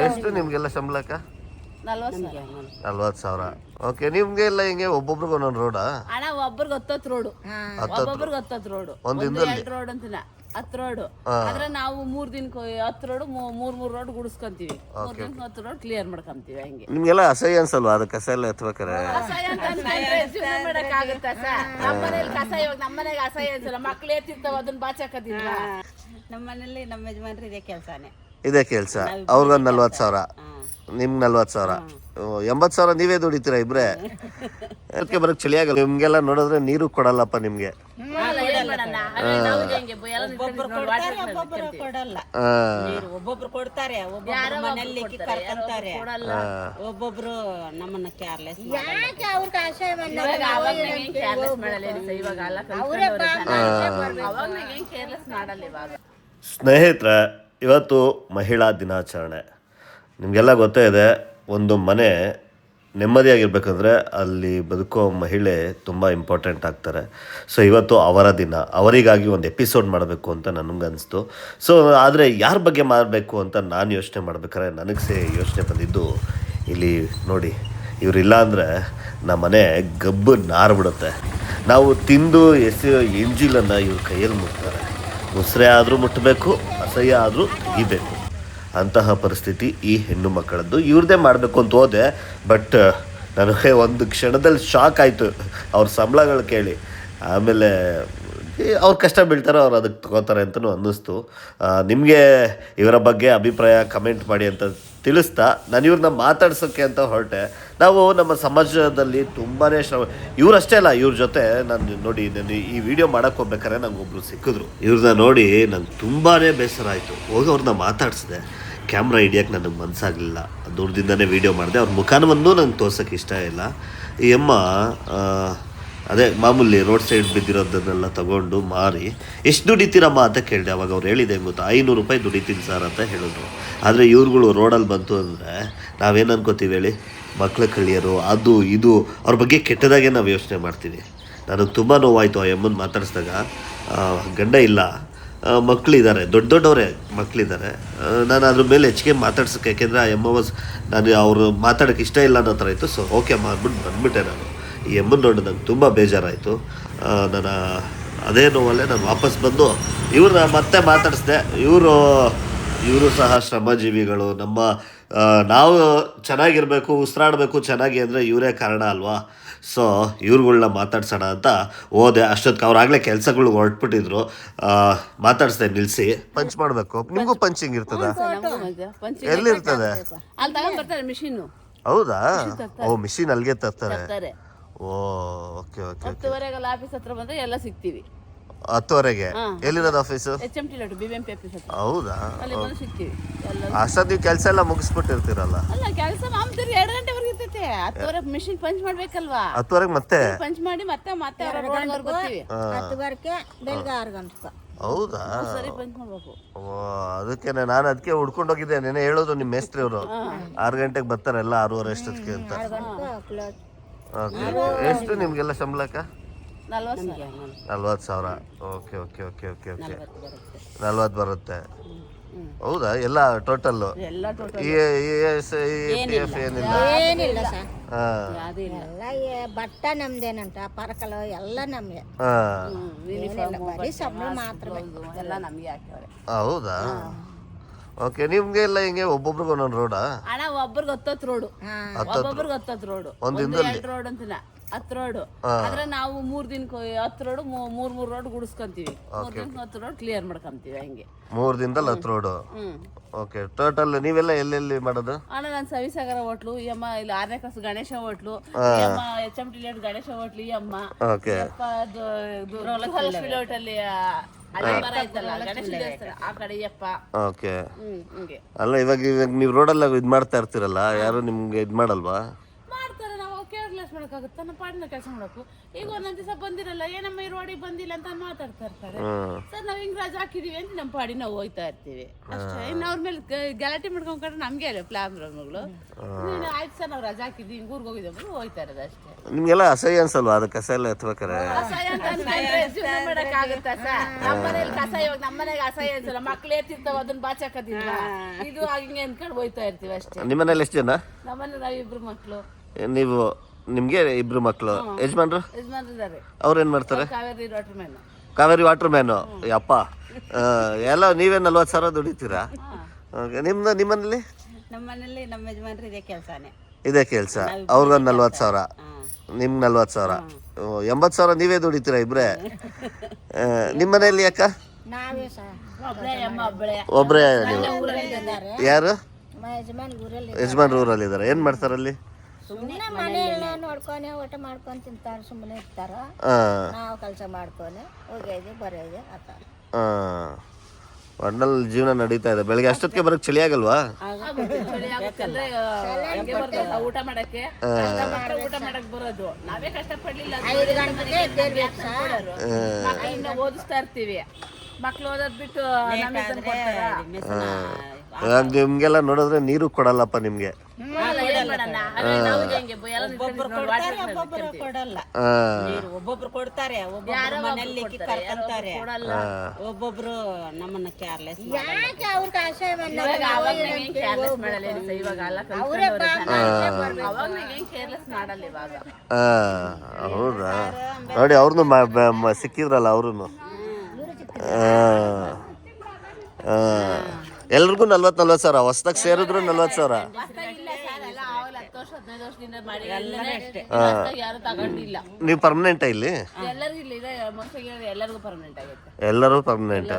ಎಷ್ಟು ನಿಮ್ಗೆಲ್ಲ ಸಂಬಳಕ್ಕ? 40,000. ಓಕೆ, ನಿಮ್ಗೆ ಎಲ್ಲ ಹಿಂಗೆ ಒಬ್ಬೊಬ್ರಿಗೆ ಒಂದೊಂದು ರೋಡಾ? ಅಣ್ಣ ಒಬ್ಬರಿಗೆ 10 ರೋಡು, ಒಬ್ಬೊಬ್ರಿಗೆ 10 ರೋಡು, ಒಂದು 2 ರೋಡ್ ಅಂತಿಲ್ಲ 10 ರೋಡು. ಆದ್ರೆ ನಾವು 3 ದಿನಕ್ಕೆ 10 ರೋಡ್, 3 ರೋಡ್ ಗುಡಿಸ್ಕೊಂತೀವಿ. 3 ದಿನಕ್ಕೆ 10 ರೋಡ್ ಕ್ಲಿಯರ್ ಮಾಡ್ಕೊಂತೀವಿ. ಹಂಗೆ ನಿಮ್ಗೆಲ್ಲ ಅಸಹ್ಯ ಅನ್ಸಲ್ವಾ ಅದು ಕಸ ಎಲ್ಲ ಎತ್ಬೇಕಾರೆ? ಮಾಡಕ್ಕಾಗುತ್ತಾ ಸರ್? ನಮ್ಮನೇಲಿ ಕಸ ಇವಾಗ ನಮ್ಮನೆಗೆ ಅಸಹ್ಯ ಅನ್ಸಲ್ಲ, ಮಕ್ಳು ಎತ್ತಿರ್ತಾವ ಅದನ್ನ ಬಾಚಾಕದಿಲ್ಲ. ನಮ್ಮನೇಲಿ ನಮ್ಮ ಯಜಮಾನ್ರು ಇದೇ ಕೆಲಸನೇ, ಇದೇ ಕೆಲಸ. ಅವ್ರಿಗೊಂದು 40,000, ನಿಮ್ಗೆ 40,000, 80,000 ನೀವೇ ದುಡಿತೀರಾ ಇಬ್ರೆ? ಅದಕ್ಕೆ ಬರಕ್ ಚಳಿ ಆಗಲ್ಲ ನಿಮ್ಗೆಲ್ಲ ನೋಡಿದ್ರೆ ನೀರು ಕೊಡಲ್ಲಪ್ಪ ನಿಮ್ಗೆ. ಕೊಡಲ್ಲ, ಒಬ್ಬೊಬ್ರು ಕೊಡ್ತಾರೆ, ಒಬ್ಬೊಬ್ರು ಮನೆಯಲ್ಲಿ ಕರ್ಕೊಂತಾರೆ, ಒಬ್ಬೊಬ್ರು ನಮ್ಮನ್ನ ಕೇರ್ಲೆಸ್. ಸ್ನೇಹಿತರೆ, ಇವತ್ತು ಮಹಿಳಾ ದಿನಾಚರಣೆ. ನಿಮಗೆಲ್ಲ ಗೊತ್ತೇ ಇದೆ, ಒಂದು ಮನೆ ನೆಮ್ಮದಿಯಾಗಿರ್ಬೇಕಂದ್ರೆ ಅಲ್ಲಿ ಬದುಕೋ ಮಹಿಳೆ ತುಂಬ ಇಂಪಾರ್ಟೆಂಟ್ ಆಗ್ತಾರೆ. ಸೊ ಇವತ್ತು ಅವರ ದಿನ, ಅವರಿಗಾಗಿ ಒಂದು ಎಪಿಸೋಡ್ ಮಾಡಬೇಕು ಅಂತ ನನಗನ್ನಿಸ್ತು. ಸೊ ಆದರೆ ಯಾರ ಬಗ್ಗೆ ಮಾಡಬೇಕು ಅಂತ ನಾನು ಯೋಚನೆ ಮಾಡ್ಬೇಕಾದ್ರೆ ನನಗೆ ಯೋಚನೆ ಬಂದಿದ್ದು, ಇಲ್ಲಿ ನೋಡಿ, ಇವರಿಲ್ಲ ಅಂದರೆ ನಮ್ಮ ಮನೆ ಗಬ್ಬು ನಾರ್ಬಿಡುತ್ತೆ. ನಾವು ತಿಂದು ಎಸೆಯೋ ಎಂಜಿಲನ್ನು ಇವ್ರ ಕೈಯಲ್ಲಿ ಮುಟ್ತಾರೆ. ಮುಸ್ರೆ ಆದರೂ ಮುಟ್ಟಬೇಕು, ಅಸಹ್ಯ ಆದರೂ ತೆಗಿಬೇಕು. ಅಂತಹ ಪರಿಸ್ಥಿತಿ ಈ ಹೆಣ್ಣು ಮಕ್ಕಳದ್ದು. ಇವ್ರದ್ದೇ ಮಾಡಬೇಕು ಅಂತ ಹೋದೆ, ಬಟ್ ನನಗೆ ಒಂದು ಕ್ಷಣದಲ್ಲಿ ಶಾಕ್ ಆಯಿತು ಅವ್ರ ಸಂಬಳಗಳು ಕೇಳಿ. ಆಮೇಲೆ ಅವ್ರು ಕಷ್ಟ ಬೀಳ್ತಾರೆ, ಅವ್ರು ಅದಕ್ಕೆ ತಗೋತಾರೆ ಅಂತಲೂ ಅನ್ನಿಸ್ತು. ನಿಮಗೆ ಇವರ ಬಗ್ಗೆ ಅಭಿಪ್ರಾಯ ಕಮೆಂಟ್ ಮಾಡಿ ಅಂತ ತಿಳಿಸ್ತಾ ನಾನು ಇವ್ರನ್ನ ಮಾತಾಡ್ಸೋಕ್ಕೆ ಅಂತ ಹೊರಟೆ. ನಾವು ನಮ್ಮ ಸಮಾಜದಲ್ಲಿ ತುಂಬಾ ಇವರಷ್ಟೇ ಅಲ್ಲ, ಇವ್ರ ಜೊತೆ ನಾನು ನೋಡಿ, ನಾನು ಈ ವಿಡಿಯೋ ಮಾಡೋಕ್ಕೆ ಹೋಗ್ಬೇಕಾದ್ರೆ ನಂಗೆ ಒಬ್ಬರು ಸಿಕ್ಕಿದ್ರು. ಇವ್ರನ್ನ ನೋಡಿ ನಂಗೆ ತುಂಬಾ ಬೇಸರ ಆಯಿತು. ಹೋಗಿ ಅವ್ರನ್ನ ಮಾತಾಡಿಸಿದೆ. ಕ್ಯಾಮ್ರಾ ಹಿಡಿಯೋಕ್ಕೆ ನನಗೆ ಮನಸ್ಸಾಗಲಿಲ್ಲ, ದೂರದಿಂದನೇ ವೀಡಿಯೋ ಮಾಡಿದೆ. ಅವ್ರ ಮುಖಾನವನ್ನು ನಂಗೆ ತೋರ್ಸೋಕ್ಕೆ ಇಷ್ಟ ಇಲ್ಲ. ಈ ಅಮ್ಮ ಅದೇ ಮಾಮೂಲಿ ರೋಡ್ ಸೈಡ್ ಬಿದ್ದಿರೋದನ್ನೆಲ್ಲ ತೊಗೊಂಡು ಮಾರಿ ಎಷ್ಟು ದುಡಿತೀರಮ್ಮ ಅಂತ ಕೇಳಿದೆ. ಅವಾಗ ಅವ್ರು ಹೇಳಿದೆ ಗೊತ್ತಾ, 500 ರೂಪಾಯಿ ದುಡಿತೀನಿ ಸರ್ ಅಂತ ಹೇಳಿದ್ರು. ಆದರೆ ಇವ್ರುಗಳು ರೋಡಲ್ಲಿ ಬಂತು ಅಂದರೆ ನಾವೇನು ಅನ್ಕೋತೀವಿ ಹೇಳಿ, ಮಕ್ಳ ಕಳಿಯರು ಅದು ಇದು ಅವ್ರ ಬಗ್ಗೆ ಕೆಟ್ಟದಾಗೆ ನಾವು ಯೋಚನೆ ಮಾಡ್ತೀವಿ. ನನಗೆ ತುಂಬ ನೋವಾಯಿತು ಆ ಅಮ್ಮನ ಮಾತಾಡಿಸಿದಾಗ. ಗಂಡ ಇಲ್ಲ, ಮಕ್ಕಳಿದ್ದಾರೆ, ದೊಡ್ಡವರೇ ಮಕ್ಕಳಿದ್ದಾರೆ. ನಾನು ಅದ್ರ ಮೇಲೆ ಹೆಚ್ಚಿಗೆ ಮಾತಾಡ್ಸೋಕ್ಕೆ, ಯಾಕೆಂದರೆ ಆ ಅಮ್ಮ ನಾನು ಅವರು ಮಾತಾಡೋಕ್ಕೆ ಇಷ್ಟ ಇಲ್ಲ ಅನ್ನೋ ಥರ ಇತ್ತು. ಸೊ ಓಕೆ ಅಮ್ಮ ಅಂದ್ಬಿಟ್ಟು ಬಂದುಬಿಟ್ಟೆ ನಾನು. ಈ ಅಮ್ಮನ ನೋಡಿ ನಂಗೆ ತುಂಬ ಬೇಜಾರಾಯಿತು. ನಾನು ಅದೇ ನೋವಲ್ಲೇ ನಾನು ವಾಪಸ್ ಬಂದು ಇವ್ರನ್ನ ಮತ್ತೆ ಮಾತಾಡಿಸ್ದೆ. ಇವರು ಸಹ ಶ್ರಮಜೀವಿಗಳು. ನಾವು ಚೆನ್ನಾಗಿರಬೇಕು, ಉಸಿರಾಡಬೇಕು ಚೆನ್ನಾಗಿ ಅಂದರೆ ಇವರೇ ಕಾರಣ ಅಲ್ವಾ? ಸೊ ಇವ್ರುಗಳ್ನ ಮಾತಾಡ್ಸೋಣ ಅಂತ ಹೋದೆ. ಅಷ್ಟೊತ್ತಿಗೆ ಅವ್ರಾಗಲೇ ಕೆಲಸಗಳು ಹೊರಟ್ಬಿಟ್ಟಿದ್ರು. ಮಾತಾಡಿಸ್ದೆ ನಿಲ್ಲಿಸಿ. ಪಂಚ್ ಮಾಡಬೇಕು. ನಿಮಗೂ ಪಂಚಿಂಗ್ ಇರ್ತದ? ಎಲ್ಲಿರ್ತದೆ? ಹೌದಾ? ಓ, ಮಿಷಿನ್ ಅಲ್ಲಿಗೆ ತರ್ತಾರೆ. ಓ, ಓಕೆ ಓಕೆ. 10:30 ಆಫೀಸ್ ಹತ್ರ ಬಂದ್ರೆ ಎಲ್ಲ ಸಿಗ್ತೀವಿ. 10:30ಗೆ ಎಲ್ಲಿರೋದು office? HMT lot BBMP office ಹತ್ರ. ಹೌದಾ? ಅಲ್ಲಿ ಬಂದು ಸಿಗ್ತೀವಿ. ಅಷ್ಟೊತ್ತು ನೀವು ಕೆಲಸ ಎಲ್ಲ ಮುಗಿಸ್ಬಿಟ್ಟಿರ್ತೀರಲ್ಲ? ಅಲ್ಲ, ಕೆಲಸ ಮಾಮೂಲಿ 2 ಗಂಟೆವರೆಗೆ ಇರ್ತೈತೆ. 10:30 ಮಿಷಿನ್ ಪಂಚ್ ಮಾಡ್ಬೇಕಲ್ವಾ? 10:30ಗೆ ಮತ್ತೆ ಪಂಚ್ ಮಾಡಿ ಮತ್ತೆ ರೋಡ್ವರೆಗೆ ಬರ್ತೀವಿ. 10:00ಕ್ಕೆ ಬೆಳಗ್ಗೆ 6 ಗಂಟೆಗೆ. ಹೌದಾ? ಸರಿ ಪಂಚ್ ಮಾಡ್ಬೇಕು. ಅದಕ್ಕೆ ನಾನು ಅದಕ್ಕೆ ಹುಡ್ಕೊಂಡು ಹೋಗಿದ್ದೆ. ನೆನೆ ಹೇಳೋದು ನಿಮ್ಮ ಮೇಸ್ತ್ರಿ ಅವರು 6 ಗಂಟೆಗೆ ಬರ್ತಾರೆ, ಎಲ್ಲ 6:30 ಅಷ್ಟೊತ್ತಿಗೆ ಅಂತ. ಎಷ್ಟು ನಿಮ್ಗೆಲ್ಲ ಸಂಬಳಕ್ಕ? 40,000. Okay okay okay okay okay. 40 ಬರುತ್ತೆ. ಹೌದಾ? ಎಲ್ಲ ಟೋಟಲ್ ಏನಿಲ್ಲ ಸರ್, ಬಟ್ಟ ನಮ್ದೇನಂತ ಪರಕಲು ಎಲ್ಲ ನಮ್ಗೆ. ಬರೀ ಸಂಬಳ ಮಾತ್ರ ಎಲ್ಲ ನಮ್ಗೆ ಹಾಕ್ಯವ್ರೆ. ಹೌದಾ? ಓಕೆ, ನಿಮ್ಗೆ ಎಲ್ಲ ಹಿಂಗೆ ಒಬ್ಬೊಬ್ರಿಗೆ ಒಂದೊಂದು ರೋಡಾ? ಅಣ್ಣ ಒಬ್ಬರಿಗೆ 10 ರೋಡು, ಒಬ್ಬೊಬ್ರಿಗೆ 10 ರೋಡು, ಒಂದು 2 ರೋಡ್ ಅಂತಿಲ್ಲ 10 ರೋಡು. ಆದ್ರೆ ನಾವು 3 ದಿನಕ್ಕೆ 10 ರೋಡು, 3 ರೋಡ್ ಗುಡಿಸ್ಕೊಂತೀವಿ. 3 ದಿನಕ್ಕೆ 10 ರೋಡ್ ಕ್ಲಿಯರ್ ಮಾಡ್ಕೊಂತೀವಿ. ಹಂಗೆ 3 ದಿನದಲ್ಲಿ 10 ರೋಡು. ಓಕೆ, ಟೋಟಲ್ ನೀವೆಲ್ಲ ಎಲ್ಲೆಲ್ಲಿ ಮಾಡೋದು? ಅಣ್ಣ ನಾನು ಸವಿಸಾಗರ ಹೋಟ್ಲು, ಈ ಅಮ್ಮ ಇಲ್ಲಿ 6ನೇ ಕ್ಲಾಸ್ ಗಣೇಶ ಹೋಟ್ಲು, ಈ ಅಮ್ಮ HMT ಲಾಟ್ ಗಣೇಶ ಹೋಟ್ಲು, ಈ ಅಮ್ಮ ಹೋಟೆಲ್ಲಿ ಆ ಕಡೆ ಯಪ್ಪ. ಓಕೆ. ಅಲ್ಲ, ಇವಾಗ ನೀವು ರೋಡಲ್ಲ ಇದು ಮಾಡ್ತಾ ಇರ್ತೀರಲ್ಲ, ಯಾರು ನಿಮ್ಗೆ ಇದು ಮಾಡಲ್ವಾ? ಮಾಡ್ತಾರೆ, ನಾವು ಕೇರ್ಲೆಸ್ ಮಾಡೋಕ್ಕಾಗುತ್ತಾ ನಮ್ಮ ಪಾಡಿನ ಕೆಲಸ ಮಾಡೋಕು. ಈಗ ಒಂದೊಂದು ದಿವಸ ಬಂದಿರಲ್ಲ, ಏನಮ್ಮ ಈ ರೋಡಿಗೆ ಬಂದಿಲ್ಲ ಅಂತ ಮಾತಾಡ್ತಾ ಇರ್ತಾರೆ. ಸರ್ ನಾವು ಹಿಂಗ್ ರಜಾ ಹಾಕಿದೀವಿ ಅಂತ ನಮ್ಮ ಪಾಡಿ ನಾವು ಹೋಯ್ತಾ ಇರ್ತೀವಿ ಅಷ್ಟೇ. ಇನ್ನು ಅವ್ರ ಮೇಲೆ ಗಲಾಟೆ ಮಾಡ್ಕೊಂಡ್ರೆ ನಮ್ಗೆ ಪ್ಲಾನ್ಗಳು ಆಯ್ತು ಸರ್ ನಾವು ರಜಾ ಹಾಕಿದ್ವಿ ಹಿಂಗ್ ಊರಿಗೆ ಹೋಗಿದ್ವಿ ಹೋಯ್ತಾ ಇರೋದು ಅಷ್ಟೇ. ನಿಮ್ಗೆಲ್ಲ ಅಸಹ್ಯ ಅನ್ಸಲ್ವಾ ಅದು ಕಸ ಎಲ್ಲ ಎತ್ಬೇಕಾರೆ? ಅಸಹ್ಯ ಅಂತ ಅನ್ಕೊಂಡ್ರೆ ಜೀವನ ಮಾಡಕ್ಕಾಗುತ್ತಾ ಸರ್? ನಮ್ಮನೇಲಿ ಕಸ ಇವಾಗ ನಮ್ಮನೆಗೆ ಅಸಹ್ಯ ಅನ್ಸಲ್ಲ, ಮಕ್ಳು ಎತ್ತಿರ್ತಾವ ಅದನ್ನ ಬಾಚಾಕದಿಲ್ಲ, ಇದು ಹಿಂಗೆ ಅನ್ಕೊಂಡು ಹೋಯ್ತಾ ಇರ್ತೀವಿ ಅಷ್ಟೇ. ನಿಮ್ಮನೇಲಿ ಎಷ್ಟು ಜನ? ನಮ್ಮನೆ ನಾವು ಇಬ್ರು ಮಕ್ಳು. ನೀವು ನಿಮ್ಗೆ ಇಬ್ರು ಮಕ್ಳು, ಯಜಮಾನ್ರು ಯಜಮಾನ್ರಿದ್ದಾರೆ, ಅವ್ರು ಏನ್ ಮಾಡ್ತಾರೆ? Kaveri water man. Kaveri water man. ಅಪ್ಪ ಎಲ್ಲ ನೀವೇ 40,000 ದುಡಿತೀರಾ? ನಿಮ್ಮನೇಲಿ? ನಮ್ಮನೇಲಿ ನಮ್ಮ ಯಜಮಾನ್ರು ಇದೇ ಕೆಲಸನೇ, ಇದೇ ಕೆಲಸ. ಅವ್ರಿಗೊಂದು 40,000, ನಿಮ್ಗೆ 40,000, 80,000 ನೀವೇ ದುಡಿತೀರಾ ಇಬ್ರೇ? ನಿಮ್ಮನೇಲಿ ಅಕ್ಕ? ನಾವೇ ಸಹ ಒಬ್ರೇ ನೀವು? ಯಾರು ಯಜಮಾನ್ ಯಜಮಾನ್ ಊರಲ್ಲಿದ್ದಾರೆ? ಏನ್ ಮಾಡ್ತಾರಲ್ಲಿ? ಸುಮ್ಮನೆ ಮನೆಯಲ್ಲ ನೋಡ್ಕೊನೆ ಊಟ ಮಾಡ್ಕೊಂಡು ತಿಂತಾರೆ, ಸುಮ್ಮನೆ ಇರ್ತಾರ. ನಾವು ಕೆಲಸ ಮಾಡ್ಕೊನೆ ಹೋಗೋದು ಬರೋದು ಆತ. ಒಟ್ನಲ್ಲಿ ಜೀವನ ನಡೀತಾ ಇದೆ. ಬೆಳಿಗ್ಗೆ ಅಷ್ಟೊತ್ತಿಗೆ ಬರಕ್ ಚಳಿ ಆಗಲ್ವಾ? ಊಟ ಮಾಡಕ್ಕೆ ಊಟ ಮಾಡಕ್ ಬರೋದು ನಾವೇ ಕಷ್ಟಪಡ್ಲಿಲ್ಲ. 5 ಗಂಟೆಗೆ ಎದ್ದೇಳ್ಬೇಕು ಸರ್. ಮಕ್ಕಳನ್ನ ಓದಿಸ್ತಾ ಇರ್ತೀವಿ, ಮಕ್ಳು ಓದೋದ್ ಬಿಟ್ಟು ನಿಮ್ಗೆಲ್ಲ ನೋಡಿದ್ರೆ ನೀರು ಕೊಡಲ್ಲಪ್ಪ ನಿಮ್ಗೆ. ಕೊಡಲ್ಲ, ಒಬ್ಬೊಬ್ರು ಕೊಡ್ತಾರೆ, ಒಬ್ಬೊಬ್ರು ಮನೆಯಲ್ಲಿ ಕರ್ಕೊಂತಾರೆ, ಒಬ್ಬೊಬ್ರು ನಮ್ಮನ್ನ ಕೇರ್ಲೆಸ್. ಯಾಕೆ ಅವ್ರಿಗೆ ಆಸೆ ಹೌದಾ? ನೋಡಿ ಅವ್ರನ್ನು ಸಿಕ್ಕಿದ್ರಲ್ಲ ಅವ್ರು. ಎಲ್ರಿಗೂ 40,000 ಹೊಸದಾಗಿ ಸೇರಿದ್ರು 40,000. ನೀವು ಪರ್ಮನೆಂಟ್ ಇಲ್ಲಿ? ಎಲ್ಲರೂ ಪರ್ಮನೆಂಟ್.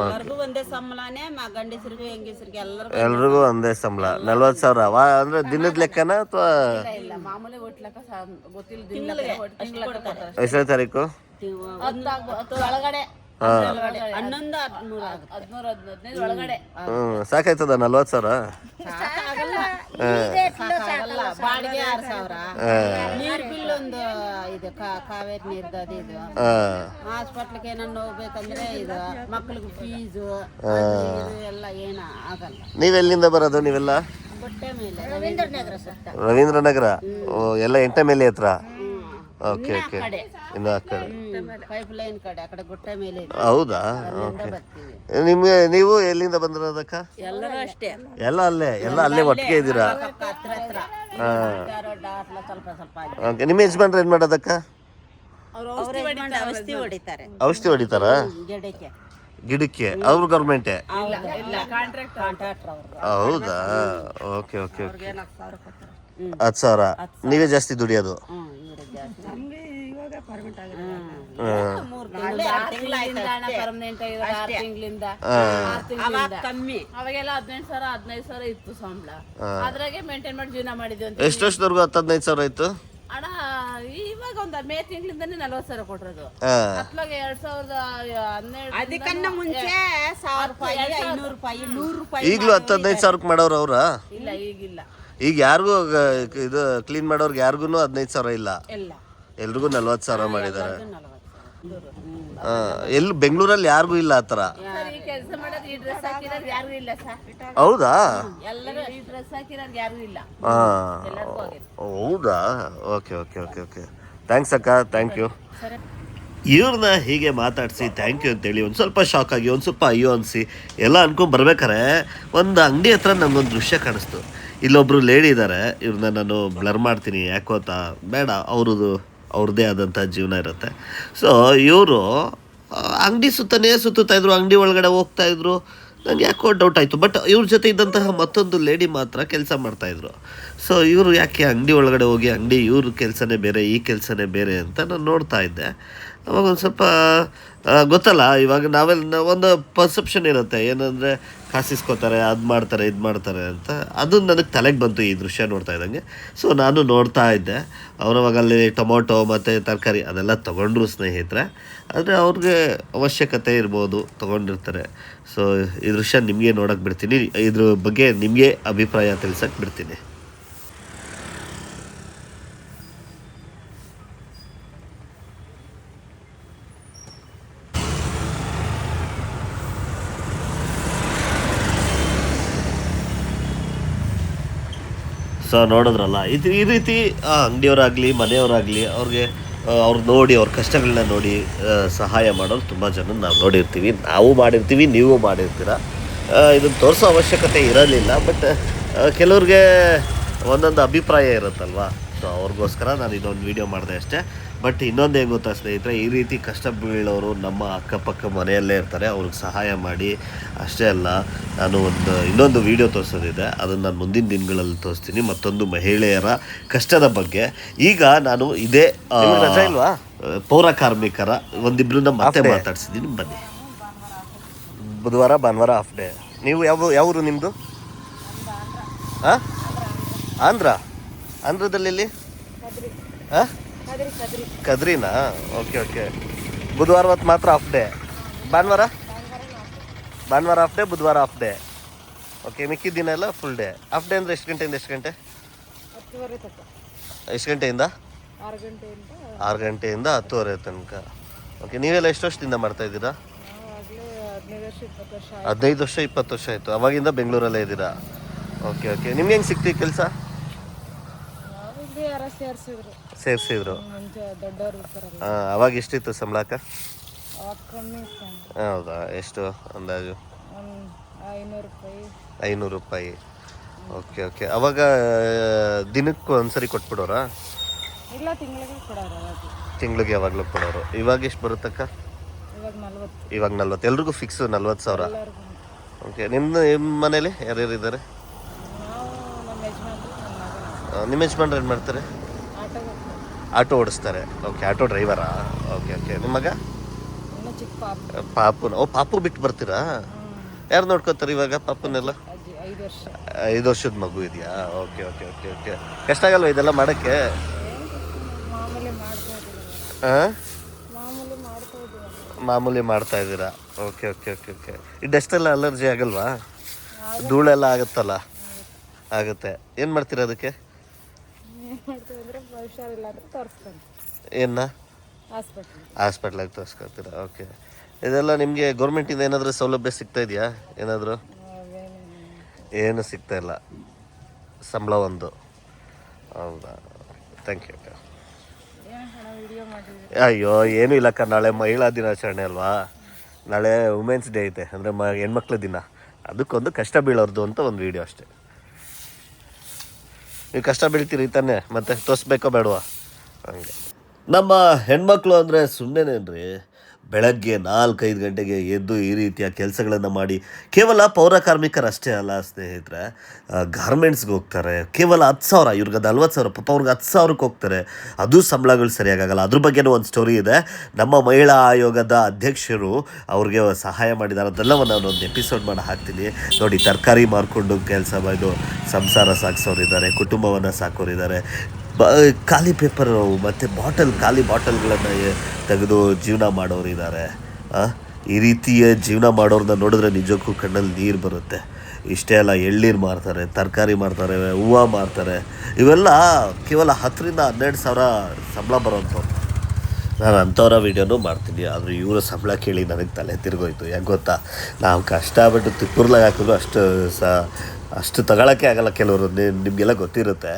ಎಲ್ಲರಿಗೂ ಒಂದೇ ಸಂಬಳನೇ, ಗಂಡಸರಿಗೂ ಹೆಂಗಸರಿಗೆ ಎಲ್ರಿಗೂ ಒಂದೇ ಸಂಬಳ 40,000. ಅಂದ್ರೆ ದಿನದ ಲೆಕ್ಕನ ಅಥವಾ ಎಷ್ಟನೇ ತಾರೀಕು? 11-15 ಒಳಗಡೆ. ಸಾಕಾಯ್ತದ 40,000? ಬಾಡಿಗೆ 6,000, ನೀರ್ ಬಿಲ್ ಒಂದು ಇದು ಕಾವೇರಿ ನೀರ್ದು ಅದು ಇದು, ಹಾಸ್ಪಿಟ್ಲಿಗೆ ಏನನ್ನ ಹೋಗ್ಬೇಕಂದ್ರೆ ಇದು, ಮಕ್ಳಿಗೆ ಫೀಸು ಎಲ್ಲ ಏನ ಆಗಲ್ಲ. ನೀವೆಲ್ಲಿಂದ ಬರೋದು ನೀವೆಲ್ಲ? ಬಟ್ಟೆ ಮೇಲೆ ರವೀಂದ್ರನಗರ ಸರ್. ರವೀಂದ್ರನಗರ ಎಲ್ಲ 8ನೇ ಮೇಲೆ ಹತ್ರ. Okay okay. ಇನ್ನು ಆ ಕಡೆ ಪೈಪ್ ಲೈನ್ ಕಡೆ ಆ ಕಡೆ ಗುಟ್ಟ ಮೇಲೆ. ಹೌದಾ? ನಿಮ್ಗೆ ನೀವು ಎಲ್ಲಿಂದ ಬಂದಿರೋದಕ್ಕ? ಎಲ್ಲರೂ ಅಷ್ಟೇ, ಎಲ್ಲ ಅಲ್ಲೇ ಒಟ್ಟಿಗೆ ಇದ್ದೀರಾ? ಓಕೆ. ನಿಮ್ಮ ಯಜಮಾನ್ರು ಏನ್ ಮಾಡೋದಕ್ಕ? ಔಷಧಿ ಹೊಡಿತಾರೆ. ಔಷಧಿ ಹೊಡಿತಾರ ಗಿಡಕ್ಕೆ? ಅವ್ರು ಗೌರ್ಮೆಂಟೇ? ಹೌದಾ? Okay okay okay. 10,000 ನೀವೇ ಜಾಸ್ತಿ ದುಡಿಯೋದು? ಕಮ್ಮಿ. ಅವಾಗೆಲ್ಲ 15,000 ಇತ್ತು ಸಂಬಳ, ಅದ್ರಾಗೆ ಮೇಂಟೈನ್ ಮಾಡಿ ಜೀವನ ಮಾಡಿದ್ವಿ ಅಂತ. ಎಷ್ಟು ವರ್ಷದವರೆಗೂ 10-15,000 ಇತ್ತು ಅಣ್ಣ? ಇವಾಗ ಒಂದು ಮೇ ತಿಂಗಳಿಂದಾನೆ 40,000 ಕೊಟ್ಟಿರೋದು. ಅತ್ಲಾಗೆ 2012 ಅದಕ್ಕನ್ನ ಮುಂಚೆ 1,000 ರೂಪಾಯಿ, 500 ರೂಪಾಯಿ, 100 ರೂಪಾಯಿ. ಈಗಲೂ 10-15,000 ಮಾಡೋರು ಅವ್ರ? ಇಲ್ಲ, ಈಗಿಲ್ಲ. ಈಗ ಯಾರಿಗೂ ಇದು ಕ್ಲೀನ್ ಮಾಡೋರ್ಗೆ ಯಾರಿಗೂ 15,000 ಇಲ್ಲ, ಎಲ್ರಿಗೂ 40,000 ಮಾಡಿದ್ದಾರೆ. ಎಲ್ಲಿ ಬೆಂಗಳೂರಲ್ಲಿ ಯಾರಿಗೂ ಇಲ್ಲ ಆತರ? ಕೆಲಸ ಮಾಡೋದು ಈ ಡ್ರೆಸ್ ಹಾಕಿರೋದು ಯಾರಿಗೂ ಇಲ್ಲ ಸರ್. ಹೌದಾ? ಎಲ್ಲರೂ ಈ ಡ್ರೆಸ್ ಹಾಕಿರೋದು ಯಾರಿಗೂ ಇಲ್ಲ. ಹೌದಾ? Okay okay okay okay. Thanks ಅಕ್ಕ, ಥ್ಯಾಂಕ್ ಯು. ಇವ್ರನ್ನ ಹೀಗೆ ಮಾತಾಡಿಸಿ ಥ್ಯಾಂಕ್ ಯು ಅಂತೇಳಿ ಒಂದು ಸ್ವಲ್ಪ ಶಾಕ್ ಆಗಿ, ಒಂದು ಸ್ವಲ್ಪ ಅಯ್ಯೋ ಅನಿಸಿ ಎಲ್ಲ ಅನ್ಕೊಂಡು ಬರ್ಬೇಕಾರೆ ಒಂದು ಅಂಗಡಿ ಹತ್ರ ನನಗೊಂದು ದೃಶ್ಯ ಕಾಣಿಸ್ತು. ಇಲ್ಲೊಬ್ರು ಲೇಡಿ ಇದ್ದಾರೆ, ಇವ್ರನ್ನ ನಾನು ಬ್ಲರ್ ಮಾಡ್ತೀನಿ ಯಾಕೋತಾ ಬೇಡ, ಅವ್ರದ್ದೇ ಆದಂಥ ಜೀವನ ಇರುತ್ತೆ. ಸೊ ಇವರು ಅಂಗಡಿ ಸುತ್ತಾ ಇದ್ರು, ಅಂಗಡಿ ಒಳಗಡೆ ಹೋಗ್ತಾಯಿದ್ರು. ನನಗೆ ಯಾಕೋ ಡೌಟ್ ಆಯಿತು. ಬಟ್ ಇವ್ರ ಜೊತೆ ಇದ್ದಂತಹ ಮತ್ತೊಂದು ಲೇಡಿ ಮಾತ್ರ ಕೆಲಸ ಮಾಡ್ತಾಯಿದ್ರು. ಸೊ ಇವರು ಯಾಕೆ ಅಂಗಡಿ ಒಳಗಡೆ ಹೋಗಿ ಅಂಗಡಿ ಇವ್ರ ಕೆಲಸನೇ ಬೇರೆ, ಈ ಕೆಲಸನೇ ಬೇರೆ ಅಂತ ನಾನು ನೋಡ್ತಾ ಇದ್ದೆ. ಅವಾಗ ಒಂದು ಸ್ವಲ್ಪ ಗೊತ್ತಲ್ಲ, ಇವಾಗ ನಾವೆಲ್ಲ ಒಂದು ಪರ್ಸೆಪ್ಷನ್ ಇರುತ್ತೆ, ಏನಂದರೆ ಕಾಸಿಸ್ಕೋತಾರೆ, ಅದು ಮಾಡ್ತಾರೆ, ಇದು ಮಾಡ್ತಾರೆ ಅಂತ. ಅದು ನನಗೆ ತಲೆಗೆ ಬಂತು ಈ ದೃಶ್ಯ ನೋಡ್ತಾ ಇದ್ದಂಗೆ. ಸೊ ನಾನು ನೋಡ್ತಾ ಇದ್ದೆ. ಅವರವಾಗ ಅಲ್ಲಿ ಟೊಮೊಟೊ ಮತ್ತು ತರಕಾರಿ ಅದೆಲ್ಲ ತೊಗೊಂಡ್ರು ಸ್ನೇಹಿತರೆ. ಆದರೆ ಅವ್ರಿಗೆ ಅವಶ್ಯಕತೆ ಇರ್ಬೋದು, ತೊಗೊಂಡಿರ್ತಾರೆ. ಸೊ ಈ ದೃಶ್ಯ ನಿಮಗೆ ನೋಡೋಕೆ ಬಿಡ್ತೀನಿ, ಇದ್ರ ಬಗ್ಗೆ ನಿಮಗೆ ಅಭಿಪ್ರಾಯ ತಿಳ್ಸೋಕ್ಕೆ ಬಿಡ್ತೀನಿ. ಸೊ ನೋಡಿದ್ರಲ್ಲ ಈ ರೀತಿ ಅಂಗಡಿಯವರಾಗಲಿ ಮನೆಯವರಾಗಲಿ ಅವ್ರಿಗೆ ಅವ್ರು ನೋಡಿ ಅವ್ರ ಕಷ್ಟಗಳನ್ನ ನೋಡಿ ಸಹಾಯ ಮಾಡೋರು ತುಂಬ ಜನ ನಾವು ನೋಡಿರ್ತೀವಿ, ನಾವು ಮಾಡಿರ್ತೀವಿ, ನೀವು ಮಾಡಿರ್ತೀರ. ಇದನ್ನು ತೋರಿಸೋ ಅವಶ್ಯಕತೆ ಇರಲಿಲ್ಲ, ಬಟ್ ಕೆಲವ್ರಿಗೆ ಒಂದೊಂದು ಅಭಿಪ್ರಾಯ ಇರುತ್ತಲ್ವ, ಸೊ ಅವ್ರಿಗೋಸ್ಕರ ನಾನು ಇದೊಂದು ವೀಡಿಯೋ ಮಾಡಿದೆ ಅಷ್ಟೇ. ಬಟ್ ಇನ್ನೊಂದು ಏನು ಗೊತ್ತಾ ಸ್ನೇಹಿತರೆ, ಈ ರೀತಿ ಕಷ್ಟ ಬೀಳೋರು ನಮ್ಮ ಅಕ್ಕಪಕ್ಕ ಮನೆಯಲ್ಲೇ ಇರ್ತಾರೆ, ಅವ್ರಿಗೆ ಸಹಾಯ ಮಾಡಿ. ಅಷ್ಟೇ ಅಲ್ಲ, ನಾನು ಇನ್ನೊಂದು ವೀಡಿಯೋ ತೋರಿಸೋದಿದೆ, ಅದನ್ನು ನಾನು ಮುಂದಿನ ದಿನಗಳಲ್ಲಿ ತೋರಿಸ್ತೀನಿ, ಮತ್ತೊಂದು ಮಹಿಳೆಯರ ಕಷ್ಟದ ಬಗ್ಗೆ. ಈಗ ನಾನು ಇದೇ ರಜೆ ಇಲ್ವಾ ಪೌರ ಕಾರ್ಮಿಕರ ಒಂದಿಬ್ಬರನ್ನ ಮತ್ತೆ ಮಾತಾಡ್ಸಿದ್ದೀನಿ, ಬನ್ನಿ. ಬುಧವಾರ ಭಾನುವಾರ ಹಾಫ್ ಡೇ. ನೀವು ಯಾವರು ನಿಮ್ಮದು? ಹಾಂ, ಆಂಧ್ರದಲ್ಲಿ ಹಾಂ, ಕದ್ರಿನಾ? ಓಕೆ. ಬುಧವಾರ ಹೊತ್ತು ಮಾತ್ರ ಹಾಫ್ ಡೇ, ಭಾನುವಾರ ಹಾಫ್ ಡೇ, ಬುಧವಾರ ಹಾಫ್ ಡೇ. ಓಕೆ, ಮಿಕ್ಕಿದ ದಿನ ಎಲ್ಲ ಫುಲ್ ಡೇ. ಹಾಫ್ ಡೇ ಅಂದರೆ ಎಷ್ಟು ಗಂಟೆಯಿಂದ ಎಷ್ಟು ಗಂಟೆ? ಎಷ್ಟು ಗಂಟೆಯಿಂದ? 6 ಗಂಟೆಯಿಂದ 10:30 ತನಕ. ಓಕೆ, ನೀವೆಲ್ಲ ಎಷ್ಟು ವರ್ಷದಿಂದ ಮಾಡ್ತಾ ಇದ್ದೀರಾ? 15 ವರ್ಷ 20 ವರ್ಷ ಆಯಿತು. ಅವಾಗಿಂದ ಬೆಂಗಳೂರಲ್ಲೇ ಇದ್ದೀರಾ? ಓಕೆ. ನಿಮ್ಗೆ ಹೆಂಗೆ ಸಿಕ್ತಿ ಕೆಲಸ? ಸೇರಿಸಿದ್ರು. ಅವಾಗ ಎಷ್ಟಿತ್ತು ಸಂಬಳಕ್ಕ? ಹೌದಾ, ಎಷ್ಟು ಅಂದಾಜು? 500 ರೂಪಾಯಿ. ಓಕೆ. ಅವಾಗ ದಿನಕ್ಕೆ ಒಂದ್ಸರಿ ಕೊಟ್ಬಿಡೋರಾ? ತಿಂಗಳಿಗೆ ಯಾವಾಗಲೂ ಕೊಡೋರು. ಇವಾಗ ಎಷ್ಟು ಬರುತ್ತಕ್ಕ? ಇವಾಗ 40. ಎಲ್ರಿಗೂ ಫಿಕ್ಸ್ 40,000. ಓಕೆ. ನಿಮ್ಮ ಮನೇಲಿ ಯಾರ್ಯಾರು ಇದ್ದಾರೆ? ನಿಮ್ಮ ಯಜಮಾನ್ರು ಏನು ಮಾಡ್ತಾರೆ? ಆಟೋ ಓಡಿಸ್ತಾರೆ. ಓಕೆ, ಆಟೋ ಡ್ರೈವರಾ? ಓಕೆ. ನಿಮ್ಮ ಮಗ? ಪಾಪು ಬಿಟ್ಟು ಬರ್ತೀರಾ? ಯಾರು ನೋಡ್ಕೋತಾರೆ ಇವಾಗ ಪಾಪುನೆಲ್ಲ? 5 ವರ್ಷದ ಮಗು ಇದೆಯಾ? ಓಕೆ. ಕಷ್ಟ ಆಗಲ್ವ ಇದೆಲ್ಲ ಮಾಡೋಕ್ಕೆ? ಮಾಮೂಲಿ ಮಾಡ್ತಾ ಇದ್ದೀರಾ? ಓಕೆ. ಈ ಡಸ್ಟೆಲ್ಲ ಅಲರ್ಜಿ ಆಗಲ್ವಾ? ಧೂಳೆಲ್ಲ ಆಗುತ್ತಲ್ಲ? ಆಗುತ್ತೆ. ಏನು ಮಾಡ್ತೀರಾ ಅದಕ್ಕೆ? ಏನ ಹಾಸ್ಪಿಟ್ಲಾಗ ತೋರಿಸ್ಕೊತೀರಾ? ಓಕೆ. ಇದೆಲ್ಲ ನಿಮಗೆ ಗೌರ್ಮೆಂಟಿಂದ ಏನಾದರೂ ಸೌಲಭ್ಯ ಸಿಗ್ತಾ ಇದೆಯಾ? ಏನಾದರೂ? ಏನು ಸಿಗ್ತಾ ಇಲ್ಲ, ಸಂಬಳ ಒಂದು. ಹೌದಾ, ಥ್ಯಾಂಕ್ ಯು. ಅಯ್ಯೋ ಏನೂ ಇಲ್ಲಕ್ಕ, ನಾಳೆ ಮಹಿಳಾ ದಿನಾಚರಣೆ ಅಲ್ವಾ, ನಾಳೆ ವುಮೆನ್ಸ್ ಡೇ ಐತೆ, ಅಂದರೆ ಹೆಣ್ಮಕ್ಳ ದಿನ. ಅದಕ್ಕೊಂದು ಕಷ್ಟ ಬೀಳೋರ್ದು ಅಂತ ಒಂದು ವೀಡಿಯೋ ಅಷ್ಟೇ. ನೀವು ಕಷ್ಟ ಬೀಳ್ತೀರಿ ತಾನೆ, ಮತ್ತೆ ತೋರಿಸ್ಬೇಕೋ ಬೇಡವಾ? ಹಂಗೆ ನಮ್ಮ ಹೆಣ್ಮಕ್ಳು ಅಂದರೆ ಸುಮ್ಮನೆನೇನ್ರಿ, ಬೆಳಗ್ಗೆ 4-5 ಗಂಟೆಗೆ ಎದ್ದು ಈ ರೀತಿಯ ಕೆಲಸಗಳನ್ನು ಮಾಡಿ, ಕೇವಲ ಪೌರ ಕಾರ್ಮಿಕರಷ್ಟೇ ಅಲ್ಲ ಸ್ನೇಹಿತರೆ, ಗಾರ್ಮೆಂಟ್ಸ್ಗೆ ಹೋಗ್ತಾರೆ. ಕೇವಲ 10,000, ಇವ್ರಿಗೆ 40,000, ಪಾಪ ಅವ್ರಿಗೆ 10,000ಕ್ಕೆ ಹೋಗ್ತಾರೆ, ಅದು ಸಂಬಳಗಳು ಸರಿಯಾಗಲ್ಲ. ಅದ್ರ ಬಗ್ಗೆನೂ ಒಂದು ಸ್ಟೋರಿ ಇದೆ. ನಮ್ಮ ಮಹಿಳಾ ಆಯೋಗದ ಅಧ್ಯಕ್ಷರು ಅವ್ರಿಗೆ ಸಹಾಯ ಮಾಡಿದ್ದಾರೆ, ಅದೆಲ್ಲವನ್ನು ನಾನು ಒಂದು ಎಪಿಸೋಡ್ ಮಾಡಿ ಹಾಕ್ತೀನಿ ನೋಡಿ. ತರಕಾರಿ ಮಾರ್ಕೊಂಡು ಕೆಲಸ ಮಾಡಿ ಸಂಸಾರ ಸಾಗಿಸೋರಿದ್ದಾರೆ, ಕುಟುಂಬವನ್ನು ಸಾಕೋರಿದ್ದಾರೆ. ಖಾಲಿ ಪೇಪರು ಮತ್ತು ಖಾಲಿ ಬಾಟಲ್ಗಳನ್ನು ತೆಗೆದು ಜೀವನ ಮಾಡೋರಿದ್ದಾರೆ. ಈ ರೀತಿಯ ಜೀವನ ಮಾಡೋರನ್ನ ನೋಡಿದ್ರೆ ನಿಜಕ್ಕೂ ಕಣ್ಣಲ್ಲಿ ನೀರು ಬರುತ್ತೆ. ಇಷ್ಟೇ ಅಲ್ಲ, ಎಳ್ನೀರು ಮಾರ್ತಾರೆ, ತರಕಾರಿ ಮಾರ್ತಾರೆ, ಹೂವು ಮಾರ್ತಾರೆ. ಇವೆಲ್ಲ ಕೇವಲ 10,000-12,000 ಸಂಬಳ ಬರೋಂಥವ್ರು. ನಾನು ಅಂಥವ್ರ ವೀಡಿಯೋನೂ ಮಾಡ್ತೀನಿ, ಆದರೆ ಇವರ ಸಂಬಳ ಕೇಳಿ ನನಗೆ ತಲೆ ತಿರುಗೋಯ್ತು. ಯಾಕೆ ಗೊತ್ತಾ, ನಾವು ಕಷ್ಟಪಟ್ಟು ತಿಪ್ಪುರ್ಲಾಗ ಹಾಕಿದ್ರು ಅಷ್ಟು ತಗೊಳ್ಳೋಕ್ಕೆ ಆಗಲ್ಲ ಕೆಲವರು. ನಿಮಗೆಲ್ಲ ಗೊತ್ತಿರುತ್ತೆ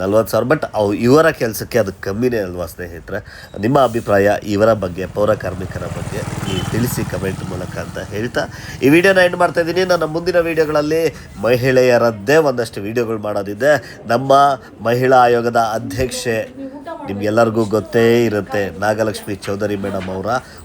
40,000, ಬಟ್ ಇವರ ಕೆಲಸಕ್ಕೆ ಅದು ಕಮ್ಮಿನೇ ಅಲ್ವಾ ಸ್ನೇಹಿತರೆ? ನಿಮ್ಮ ಅಭಿಪ್ರಾಯ ಇವರ ಬಗ್ಗೆ, ಪೌರ ಕಾರ್ಮಿಕರ ಬಗ್ಗೆ ನೀವು ತಿಳಿಸಿ ಕಮೆಂಟ್ ಮೂಲಕ ಅಂತ ಹೇಳ್ತಾ ಈ ವಿಡಿಯೋನ ಎಂಡ್ ಮಾಡ್ತಾಯಿದ್ದೀನಿ. ನನ್ನ ಮುಂದಿನ ವೀಡಿಯೋಗಳಲ್ಲಿ ಮಹಿಳೆಯರದ್ದೇ ಒಂದಷ್ಟು ವೀಡಿಯೋಗಳು ಮಾಡೋದಿದೆ. ನಮ್ಮ ಮಹಿಳಾ ಆಯೋಗದ ಅಧ್ಯಕ್ಷೆ ನಿಮಗೆಲ್ಲರಿಗೂ ಗೊತ್ತೇ ಇರುತ್ತೆ, ನಾಗಲಕ್ಷ್ಮಿ ಚೌಧರಿ ಮೇಡಮ್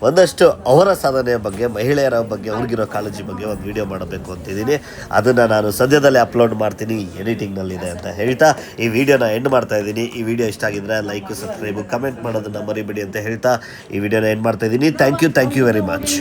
ಒಂದಷ್ಟು ಅವರ ಸಾಧನೆಯ ಬಗ್ಗೆ, ಮಹಿಳೆಯರ ಬಗ್ಗೆ, ಅವ್ರಿಗಿರೋ ಕಾಳಜಿ ಬಗ್ಗೆ ಒಂದು ವಿಡಿಯೋ ಮಾಡಬೇಕು ಅಂತಿದ್ದೀನಿ. ಅದನ್ನು ನಾನು ಸದ್ಯದಲ್ಲೇ ಅಪ್ಲೋಡ್ ಮಾಡ್ತೀನಿ, ಎಡಿಟಿಂಗ್ನಲ್ಲಿದೆ ಅಂತ ಹೇಳ್ತಾ ಈ ವಿಡಿಯೋನ ಎಂಡ್ ಮಾಡ್ತಾಯಿದ್ದೀನಿ. ಈ ವಿಡಿಯೋ ಇಷ್ಟ ಆಗಿದ್ರೆ ಲೈಕ್, ಸಬ್ಸ್ಕ್ರೈಬು, ಕಮೆಂಟ್ ಮಾಡೋದನ್ನು ಮರಿಬೇಡಿ ಅಂತ ಹೇಳ್ತಾ ಈ ವಿಡಿಯೋನ ಎಂಡ್ ಮಾಡ್ತಾಯಿದ್ದೀನಿ. Thank you very much.